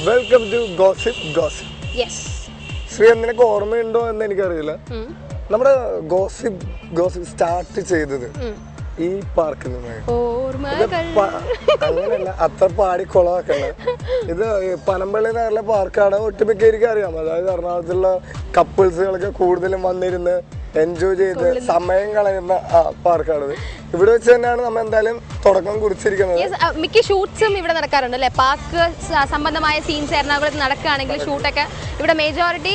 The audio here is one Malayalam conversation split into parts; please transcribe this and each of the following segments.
Welcome to gossip. ശ്രീ നിനക്ക് ഓർമ്മയുണ്ടോ എന്ന് എനിക്കറിയില്ല. നമ്മുടെ ഗോസിപ്പ് സ്റ്റാർട്ട് ചെയ്തത് ഈ പാർക്കിൽ നിന്നാണ്. അങ്ങനെയല്ല, അത്ര പാടിക്കൊളാക്കണ്ട. ഇത് പനമ്പള്ളി നഗറിലെ പാർക്കാണ്. ഒട്ടുമിക്ക എനിക്ക് അറിയാം. അതായത് എറണാകുളത്തുള്ള കപ്പിൾസുകളൊക്കെ കൂടുതലും വന്നിരുന്ന് എൻജോയ് ചെയ്ത് സമയം കളയുന്ന പാർക്കാണിത്. ഇവിടെ വെച്ച് തന്നെയാണ് നമ്മൾ എന്തായാലും തുടക്കം കുറിച്ചിരിക്കുന്നത്. മിക്ക ഷൂട്ട്സും ഇവിടെ നടക്കാറുണ്ട് അല്ലെ? പാർക്ക് സംബന്ധമായ സീൻസ് എറണാകുളത്ത് നടക്കുകയാണെങ്കിൽ ഷൂട്ടൊക്കെ ഇവിടെ മെജോറിറ്റി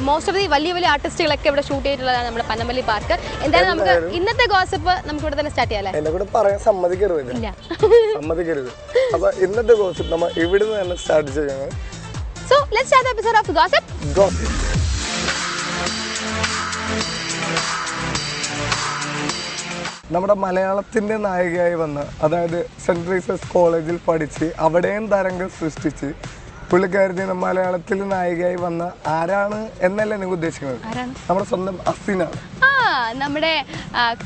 മോസ്റ്റ് ഓഫ് ദി വലിയ വലിയ ആർട്ടിസ്റ്റുകളൊക്കെ ഇവിടെ ഷൂട്ട് ചെയ്തിട്ടുള്ളതാണ് നമ്മുടെ പനമ്പള്ളി പാർക്ക്. എന്തായാലും നമുക്ക് ഇന്നത്തെ ഗോസിപ്പ് നമുക്ക് ഇവിടെ തന്നെ സ്റ്റാർട്ട് ചെയ്യാം. എന്നെ കൂടെ പറയാൻ സമ്മതിക്കരുത്. അപ്പൊ ഇന്നത്തെ ഗോസിപ്പ് നമ്മൾ ഇവിടുന്ന് തന്നെ സ്റ്റാർട്ട് ചെയ്യുന്നത്. So let's start the episode of gossip. നമ്മുടെ മലയാളത്തിന്റെ നായികയായി വന്ന, അതായത് സെന്റ് ട്രീസസ് കോളേജിൽ പഠിച്ച് അവിടെയും തരംഗം സൃഷ്ടിച്ച് പുള്ളിക്കാരത്തി മലയാളത്തിൽ നായികയായി വന്ന ആരാണ് എന്നല്ല നിങ്ങൾ ഉദ്ദേശിക്കുന്നത്? നമ്മുടെ സ്വന്തം അസിനാണ്. നമ്മുടെ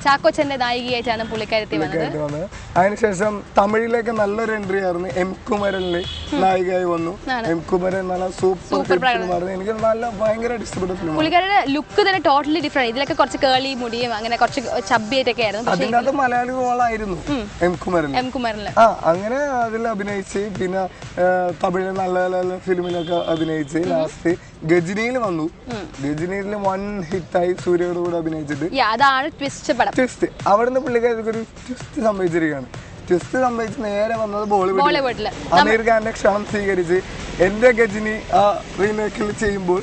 ചാക്കോച്ചന്റെ നായികയായിട്ടാണ് പുള്ളിക്കാരത്തി വന്നത്. അതിനുശേഷം തമിഴിലേക്ക് നല്ലൊരു എൻട്രി ആയിരുന്നു. എം കുമരനില് നായികയായി വന്നു. എം കുമരൻ നല്ല സൂപ്പർ എനിക്ക് നല്ല ഭയങ്കരമായിട്ട് ഇഷ്ടപ്പെട്ട ഫിലിം. പുള്ളിക്കാരുടെ ലുക്ക് തന്നെ ടോട്ടലി ഡിഫറെന്റ്. ഇതിലൊക്കെ കുറച്ച് കേളി മുടിയും അങ്ങനെ കുറച്ച് ചബ്ബിയായിട്ടൊക്കെ ആയിരുന്നു. അതിനകത്ത് മലയാളി റോളായിരുന്നു എം കുമരനില്. അങ്ങനെ അതിൽ അഭിനയിച്ച് പിന്നെ തമിഴിൽ നല്ല നല്ല ഫിലിമിലൊക്കെ അഭിനയിച്ച് ലാസ്റ്റ് ഗജനിയിൽ വന്നു. ഗജനിയിൽ 1 ഹിറ്റായി സൂര്യയോട് കൂടെ അഭിനയിച്ചിട്ട് അതാണ് ട്വിസ്റ്റ്. അവിടുന്ന് പുള്ളിക്കാർക്ക് ഒരു ട്വിസ്റ്റ് സംഭവിച്ചിരിക്കുകയാണ്. ട്വിസ്റ്റ് സംഭവിച്ച് നേരെ വന്നത് ബോളിവുഡിൽ. അമീർ ഖാന്റെ ക്ഷണം സ്വീകരിച്ച് എന്റെ ഗജനി ആ റീമേക്കിൽ ചെയ്യുമ്പോൾ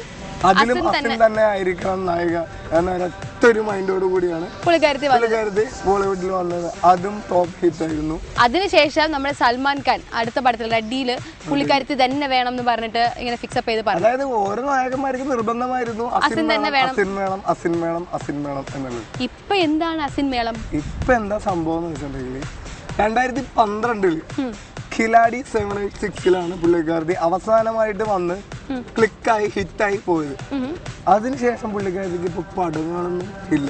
അതിലും അസിൻ തന്നെ ആയിരിക്കണം നായിക എന്നൊരൊറ്റൊരു മൈൻഡോട് കൂടിയാണ് പുള്ളിക്കാരത്തി ബോളിവുഡിൽ വന്നത്. അതും ടോപ്പ് ഹിറ്റ് ആയിരുന്നു. അതിനുശേഷം നമ്മുടെ സൽമാൻ ഖാൻ അടുത്ത പടത്തിൽ റെഡ്ഡിയില് പുള്ളിക്കാരത്തി തന്നെ വേണം എന്ന് പറഞ്ഞിട്ട് ഇങ്ങനെ ഫിക്സ് അപ്പ് ചെയ്ത് പറഞ്ഞു. അതായത് ഓരോ നായകന്മാർക്ക് നിർബന്ധമായിരുന്നു അസിൻ വേണം എന്നുള്ളത്. ഇപ്പൊ എന്താണ് അസിൻ മേളം? ഇപ്പൊ എന്താ സംഭവം എന്ന് വെച്ചിട്ടുണ്ടെങ്കിൽ 2012 ഖിലാഡി 786 പുള്ളിക്കാരത്തി അവസാനമായിട്ട് വന്ന് ക്ലിക്കായി ഹിറ്റായി പോയത്. അതിനുശേഷം പുള്ളിക്കാരത്തിക്ക് ഇപ്പൊ പടങ്ങളൊന്നും ഇല്ല.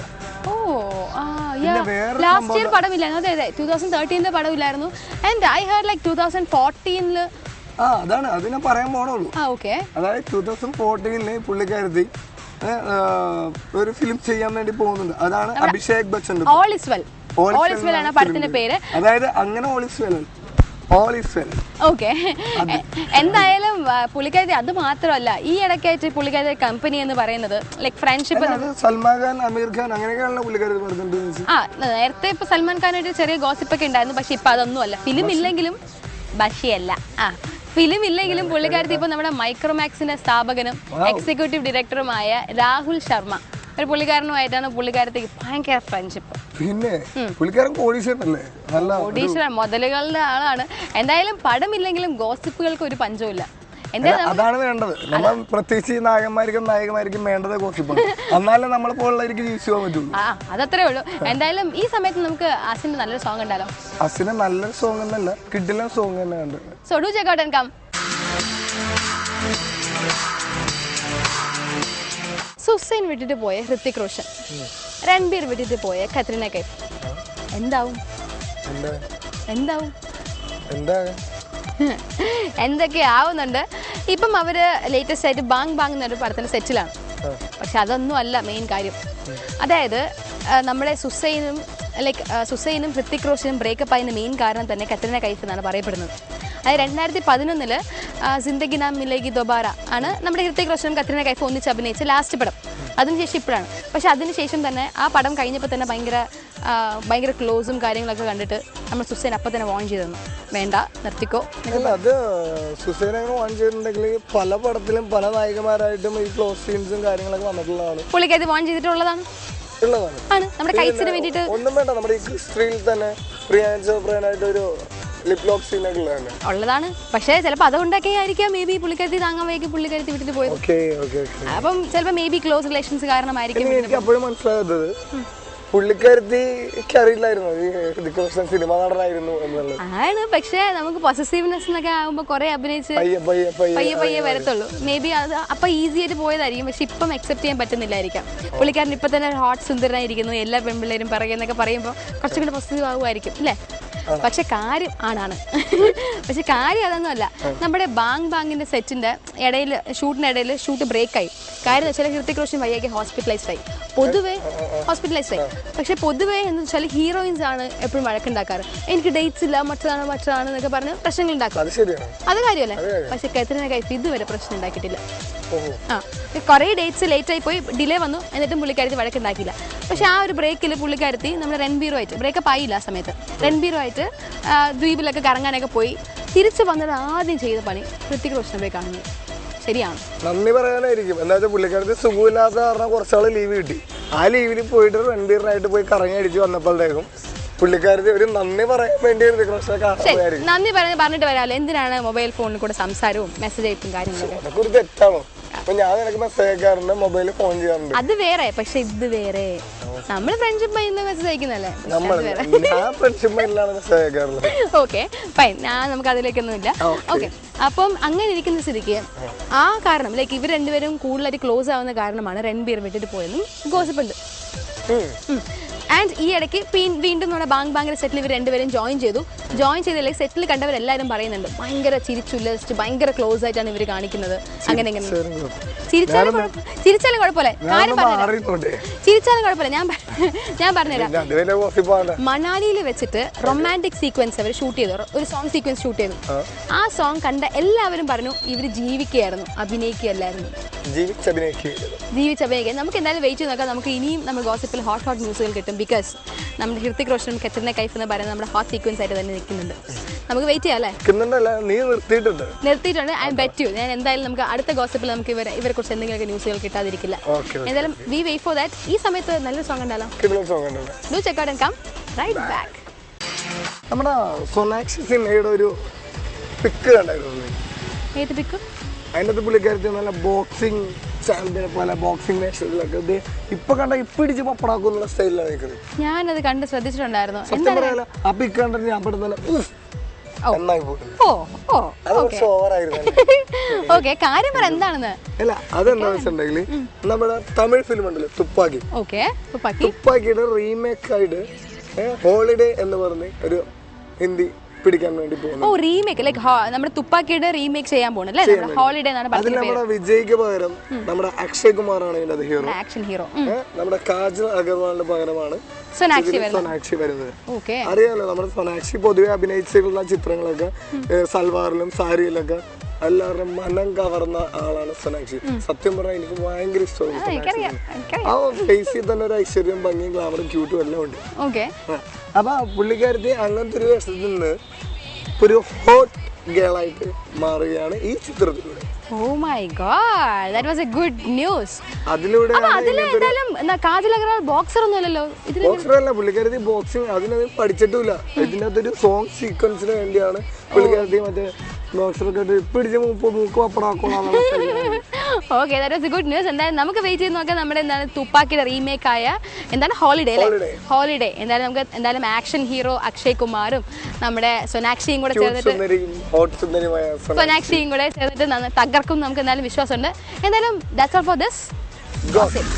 ലാസ്റ്റ് ഇയർ പടമില്ലായിരുന്നു. അതെ 2013 പടമില്ലായിരുന്നു. ആൻഡ് ഐ ഹേർഡ് ലൈക്ക് 2014 അതാണ് അതിനെ പറയാൻ പോണുള്ളൂ. അതായത് 2014 പുള്ളിക്കാരത്തി ഒരു ഫിലിം ചെയ്യാൻ വേണ്ടി പോകുന്നുണ്ട്. അതാണ് Abhishek Bachchan. All is well ആണ് പടത്തിന്റെ പേര്. അതായത് അങ്ങനെ ഓൾ ഈസ് വെൽ. ഓക്കെ, എന്തായാലും പുള്ളിക്കാരത്തി അത് മാത്രമല്ല, ഈ ഇടയ്ക്കായിട്ട് പുള്ളിക്കാരത്തി കമ്പനി എന്ന് പറയുന്നത് ലൈക് ഫ്രണ്ട്ഷിപ്പ്. സൽമാൻ ഖാൻ, അമീർ ഖാൻ അങ്ങനെയൊക്കെയുള്ള പുള്ളിക്കാരത്തി പറഞ്ഞിട്ടുണ്ട്. നേരത്തെ ഇപ്പൊ സൽമാൻ ഖാനായിട്ട് ചെറിയ ഗോസിപ്പൊക്കെ ഉണ്ടായിരുന്നു. പക്ഷെ ഇപ്പൊ അതൊന്നും അല്ല. ഫിലിം ഇല്ലെങ്കിലും പുള്ളിക്കാരത്തി ഇപ്പൊ നമ്മുടെ മൈക്രോമാക്സിന്റെ സ്ഥാപകനും എക്സിക്യൂട്ടീവ് ഡയറക്ടറുമായ രാഹുൽ ശർമ്മ ഒരു പുള്ളിക്കാരനുമായിട്ടാണ് പുള്ളിക്കാരത്തേക്ക് ഭയങ്കര ഫ്രണ്ട്ഷിപ്പ്. പിന്നെ പുള്ളിക്കാരൻ കോടീശ്വരൻ മുതലുകളുടെ ആളാണ്. എന്തായാലും പടമില്ലെങ്കിലും ഗോസിപ്പുകൾക്ക് ഒരു പഞ്ചമില്ല. അതാണ് വേണ്ടത്. നമ്മൾ പ്രത്യേകിച്ച് നായകന്മാർക്കും വേണ്ടത് ഗോസിപ്പാണ്. എന്നാലും നമ്മളെ പോലുള്ളവർക്ക് ജീവിച്ചു പോകാൻ പറ്റുള്ളൂ. അതത്രേ ഉള്ളൂ. എന്തായാലും ഈ സമയത്ത് നമുക്ക് അസിന്റെ നല്ലൊരു സോങ് ഉണ്ടല്ലോ. അസിന് നല്ലൊരു സോങ് എന്നല്ല, കിഡിലൻ സോങ് തന്നെ ഉണ്ട്. So do check out and come. Sussanne വിട്ടിട്ട് പോയ ഹൃത്തിക് റോഷൻ, രൺബീർ വിട്ടിട്ട് പോയ കത്രീന കൈഫ്. എന്താവും എന്തൊക്കെ ആവുന്നുണ്ട്. ഇപ്പം അവര് ലേറ്റസ്റ്റ് ആയിട്ട് ബാങ് എന്നൊരു പടത്തിന് സെറ്റിലാണ്. പക്ഷെ അതൊന്നും അല്ല മെയിൻ കാര്യം. അതായത് നമ്മുടെ സുസൈനും ഹൃത്തിക് റോഷനും ബ്രേക്കപ്പ് ആയതിന് മെയിൻ കാരണം തന്നെ കത്രീന കൈഫ് എന്നാണ് പറയപ്പെടുന്നത്. അതായത് 2011 സിന്ദഗി നാ മിലേഗി ദോബാര ആണ് നമ്മുടെ ഹൃത്തിക് റോഷനും കത്രീന കൈഫ് ഒന്നിച്ച് അഭിനയിച്ച ലാസ്റ്റ് പടം. അതിനുശേഷം ഇപ്പോഴാണ്. പക്ഷെ അതിനുശേഷം തന്നെ ആ പടം കഴിഞ്ഞപ്പോൾ തന്നെ ഭയങ്കര ക്ലോസും കാര്യങ്ങളൊക്കെ കണ്ടിട്ട് നമ്മൾ സുസൈൻ അപ്പം തന്നെ വാൺ ചെയ്തു തന്നു, വേണ്ട നിർത്തിക്കോ. അത് സുസൈൻ അങ്ങനെ വാൺ ചെയ്തിട്ടുണ്ടെങ്കിൽ പല പടത്തിലും പല നായികമാരായിട്ടും ഈ ക്ലോസ് സീൻസും കാര്യങ്ങളൊക്കെ വന്നിട്ടുള്ളതാണ്. പുള്ളിക്കാരി വാൺ ചെയ്തിട്ടുള്ളതാണ്. നമ്മുടെ കൈസിന് വേണ്ടിയിട്ട് ഒന്നും വേണ്ട. നമ്മുടെ ഈ ഹിസ്റ്ററിയിൽ തന്നെ പ്രിയാൻസോപ്രനായിട്ടൊരു ഉള്ളതാണ്. പക്ഷേ ചിലപ്പോൾ അതുകൊണ്ടൊക്കെ ആയിരിക്കാം മേ ബി പുള്ളിക്കാരത്തി താങ്ങാൻ വൈകി പുള്ളിക്കാരത്തി വിട്ടിട്ട് പോയത്. അപ്പം ചിലപ്പോൾ മേ ബി ക്ലോസ് റിലേഷൻസ് കാരണമായിരിക്കും. എനിക്ക് അപ്പോഴും മനസ്സിലായത് പുള്ളിക്കാരത്തിക്ക് അറിയില്ലായിരുന്നു ഈ ഹൃതിക് റോഷൻ സിനിമ നടനായിരുന്നു എന്നുള്ളത്. ആണ്, പക്ഷേ നമുക്ക് പൊസസീവ്നെസ് എന്നൊക്കെ ആകുമ്പോൾ കുറെ അഭിനയിച്ച് പയ്യെ വരത്തുള്ളൂ. മേ ബി അത് അപ്പൊ ഈസി ആയിട്ട് പോയതായിരിക്കും. പക്ഷെ ഇപ്പം അക്സെപ്റ്റ് ചെയ്യാൻ പറ്റുന്നില്ലായിരിക്കാം. പുള്ളിക്കാരൻ ഇപ്പൊ തന്നെ ഹോട്ട് സുന്ദരനായിരിക്കുന്നു, എല്ലാ പെൺപിള്ളേരും പറയുന്നൊക്കെ പറയുമ്പോൾ കുറച്ചും കൂടി പോസിറ്റീവ് ആകുമായിരിക്കും അല്ലേ? പക്ഷെ കാര്യം ആണാണ്. പക്ഷെ കാര്യം അതൊന്നും അല്ല. നമ്മുടെ ബാങ്ങിന്റെ സെറ്റിന്റെ ഇടയിൽ ഷൂട്ടിനിടയിൽ ഷൂട്ട് ബ്രേക്കായി. കാര്യം എന്ന് വെച്ചാൽ ഹൃത്തിക് റോഷൻ വയ്യാക്കി ഹോസ്പിറ്റലൈസ്ഡ് ആയി. പൊതുവേ ഹോസ്പിറ്റലൈസ്ഡ് ആയി. പക്ഷെ പൊതുവേ എന്ന് വെച്ചാൽ ഹീറോയിൻസ് ആണ് എപ്പോഴും വഴക്കുണ്ടാക്കാറ്. എനിക്ക് ഡേറ്റ്സ് ഇല്ല, മറ്റതാണ് എന്നൊക്കെ പറഞ്ഞ് പ്രശ്നങ്ങൾ ഉണ്ടാക്കും. അത് കാര്യമല്ലേ? പക്ഷെ കത്രീന കൈഫ് ഇതുവരെ പ്രശ്നം ഉണ്ടാക്കിയിട്ടില്ല. കുറേ ഡേറ്റ്സ് ലേറ്റ് ആയി പോയി, ഡിലേ വന്നു, എന്നിട്ടും പുള്ളിക്കാരത്തി വഴക്കുണ്ടാക്കിയില്ല. പക്ഷെ ആ ഒരു ബ്രേക്കിൽ പുള്ളിക്കാരത്തി നമ്മുടെ രൺബീറുമായിട്ട് ബ്രേക്കപ്പ് ആയില്ല ആ സമയത്ത്. രൺബീറുമായിട്ട് ദ്വീപിലൊക്കെ കറങ്ങാനൊക്കെ പോയി തിരിച്ചു വന്നത് ആദ്യം ചെയ്ത പണി ഹൃത്തിക് റോഷനെ പോയി കാണുന്നു. ശരിയാണ്, നന്ദി പറയാനായിരിക്കും. എന്താ വെച്ചാൽ പുള്ളിക്കാരത്തി സുഖമില്ലാത്ത കാരണം കുറച്ചാൾ ലീവ് കിട്ടി. ആ ലീവിൽ പോയിട്ട് രൺബീറിനായിട്ട് പോയി കറങ്ങി അടിച്ച് വന്നപ്പോഴത്തേക്കും പുള്ളിക്കാരത്തി ഒരു നന്ദി പറയാൻ വേണ്ടി ഹൃത്തിക് റോഷനെ കാണുന്നതായിരിക്കും. നന്ദി പറഞ്ഞിട്ട് വരാമല്ലോ. എന്തിനാണ് മൊബൈൽ ഫോണിൽ കൂടെ സംസാരവും മെസ്സേജ് അയപ്പും കാര്യങ്ങളൊക്കെ? അതൊക്കെ ഒരു തെറ്റാണോ? അപ്പൊ ഞാൻ നിനക്ക് മെസ്സേജ് അയക്കാറുണ്ട്, മൊബൈലിൽ ഫോൺ ചെയ്യാറുണ്ട്. അത് വേറെ. പക്ഷെ ഇത് വേറെ. നമ്മൾ ഫ്രണ്ട്ഷിപ്പ് ചെയ്യുന്ന മെസ്സേജ് അയക്കുന്നല്ലേ? ഓക്കെ ഫൈൻ, നമുക്ക് അതിലേക്കൊന്നുമില്ല. ഓക്കെ, അപ്പം അങ്ങനെ ഇരിക്കുന്ന സ്ഥിതിക്ക് ആ കാരണം ലൈക്ക് ഇവർ രണ്ടുപേരും കൂടുതലായിട്ട് ക്ലോസ് ആവുന്ന കാരണമാണ് രൺബീർ വിട്ടിട്ട് പോയെന്നും ഗോസിപ്പുണ്ട്. ആൻഡ് ഈ ഇടയ്ക്ക് വീണ്ടും നമ്മുടെ ബാങ്ങിന്റെ സെറ്റിൽ ഇവർ രണ്ടുപേരും ജോയിൻ ചെയ്തില്ലേ സെറ്റിൽ കണ്ടവരെല്ലാവരും പറയുന്നുണ്ട് ഭയങ്കര ചിരിച്ചുല്ലസിച്ച് ഭയങ്കര ക്ലോസ് ആയിട്ടാണ് ഇവർ കാണിക്കുന്നത്. അങ്ങനെ ചിരിച്ചാലും കുഴപ്പമില്ല. കാര്യം ചിരിച്ചാലും കുഴപ്പമില്ല. ഞാൻ പറഞ്ഞുതരാം. മണാലിയിൽ വെച്ചിട്ട് റൊമാൻറ്റിക് സീക്വൻസ് അവർ ഷൂട്ട് ചെയ്തു, ഒരു സോങ് സീക്വൻസ് ഷൂട്ട് ചെയ്തു. ആ സോങ് കണ്ട എല്ലാവരും പറഞ്ഞു ഇവർ ജീവിക്കുകയായിരുന്നു, അഭിനയിക്കുകയല്ലായിരുന്നു. ജീവിച്ചഭിനയിക്കുക. നമുക്ക് എന്തായാലും വെയിറ്റ് ചെയ്ത് നോക്കാം. നമുക്ക് ഇനിയും നമ്മൾ ഗോസിപ്പിൽ ഹോട്ട് ന്യൂസുകൾ കിട്ടും. ബിക്കോസ് നമ്മുടെ ഹൃത്തിക് റോഷനും കത്രീന കൈഫ് എന്ന് പറയുന്നത് നമ്മുടെ ഹോട്ട് സീക്വൻസ് ആയിട്ട് തന്നെ നിൽക്കുന്നുണ്ട്. നമുക്ക് വെയിറ്റ് ചെയ്യാം അല്ലേ? നിർത്തിയിട്ടുണ്ട്. I bet you. ഞാൻ എന്തായാലും നമുക്ക് അടുത്ത ഗോസിപ്പിൽ നമുക്ക് ഇവരെ കുറിച്ച് എന്തെങ്കിലുമൊക്കെ ന്യൂസുകൾ കിട്ടാതിരിക്കില്ല. എന്തായാലും വി വെയിറ്റ് ഫോർ ദാറ്റ്. ഈ സമയത്ത് നല്ലൊരു സോങ് ഉണ്ടല്ലോ, do check out and come right back. നമ്മുടെ സോനാക്ഷി സിൻഹയുടെ ഒരു പിക്ക് കണ്ടായിരുന്നു. ഏത് പിക്ക്? അതിനകത്ത് പുള്ളിക്കാരത്തി നല്ല ബോക്സിങ് ചാമ്പ്യനെ പോലെ ബോക്സിംഗ് മാച്ചുകളിലൊക്കെ ഇപ്പൊ കണ്ട ഇപ്പിടിച്ച് പപ്പടാക്കുന്ന സ്റ്റൈലിലാണ് നിൽക്കുന്നത്. ഞാനത് കണ്ട് ശ്രദ്ധിച്ചിട്ടുണ്ടായിരുന്നു. സത്യം പറയാലോ, ആ പിക്ക് കണ്ടിട്ട് ഞാൻ പെട്ടെന്ന് കാര്യം പറ എന്താണെന്ന്. അല്ല, അതെന്താ വെച്ചിട്ടുണ്ടെങ്കിൽ നമ്മുടെ തമിഴ് ഫിലിം ഉണ്ടല്ലോ തുപ്പാക്കി, തുപ്പാക്കിയുടെ റീമേക്ക് ആയിട്ട് ഹോളിഡേ എന്ന് പറഞ്ഞ് ഒരു ഹിന്ദി പിടിക്കാൻ വേണ്ടി പോകുന്നു. ഓ, റീമേക്ക് ലൈക്ക് നമ്മുടെ തുപ്പാക്കിയുടെ റീമേക്ക് ചെയ്യാൻ പോകുന്നല്ലേ? ഹോളിഡേ എന്നാണ് അതിൽ നമ്മുടെ വിജയ്ക്ക് പകരം നമ്മുടെ അക്ഷയ് കുമാറാണ് ഇതിന്റെ ഹീറോ, ആക്ഷൻ ഹീറോ. നമ്മുടെ കാജൽ അഗർവാളിന്റെ പകരമാണ് സോനാക്ഷി വരുന്നത്. അറിയാലോ, നമ്മുടെ സോനാക്ഷി പൊതുവെ അഭിനയിച്ചിട്ടുള്ള ചിത്രങ്ങളൊക്കെ സൽവാറിലും സാരിയിലൊക്കെ എല്ലാവരുടെയും മനം കവർന്ന ആളാണ് സോനാക്ഷി. സത്യം പറഞ്ഞാൽ എനിക്ക് ഭയങ്കര ഇഷ്ടമാണ്. ആ ഫേസിൽ തന്നെ ഒരു ഐശ്വര്യം, ഭംഗിയും ഗ്ലാമറും ക്യൂട്ടും എല്ലാം ഉണ്ട്. അപ്പൊ പുള്ളിക്കാരത്തി അങ്ങനത്തെ ഒരു വേഷത്തിൽ നിന്ന് ഒരു ഹോട്ട് ഗേളായിട്ട് മാറുകയാണ് ഈ ചിത്രത്തിലൂടെ. Oh my god, that was a good news. അതിലൂടെ കാജൽ അഗർവാൾ ബോക്സർ ഒന്നുമല്ലല്ലോ. ബോക്സർ അല്ല, പുള്ളിക്കാരത്തി ബോക്സിങ് അതിനത് പഠിച്ചിട്ടില്ല. ഇതിനകത്തൊരു സോങ് സീക്വൻസിന് വേണ്ടിയാണ് പുള്ളിക്കാരത്തി മറ്റേ ബോക്സറൊക്കെ പിടിച്ച് മൂക്ക് പപ്പടാക്കണം. Okay, that was a good news. എന്തായാലും നമുക്ക് വെയിറ്റ് ചെയ്ത് നോക്കാം. നമ്മുടെ എന്താണ് തുപ്പാക്കിയുടെ റീമേക്ക് ആയ എന്താണ് ഹോളിഡേ എന്തായാലും നമുക്ക് എന്തായാലും ആക്ഷൻ ഹീറോ അക്ഷയ് കുമാറും നമ്മുടെ സോനാക്ഷിയും കൂടെ ചേർന്നിട്ട് തകർക്കും നമുക്ക് എന്തായാലും വിശ്വാസമുണ്ട്. എന്തായാലും that's all for this gossip.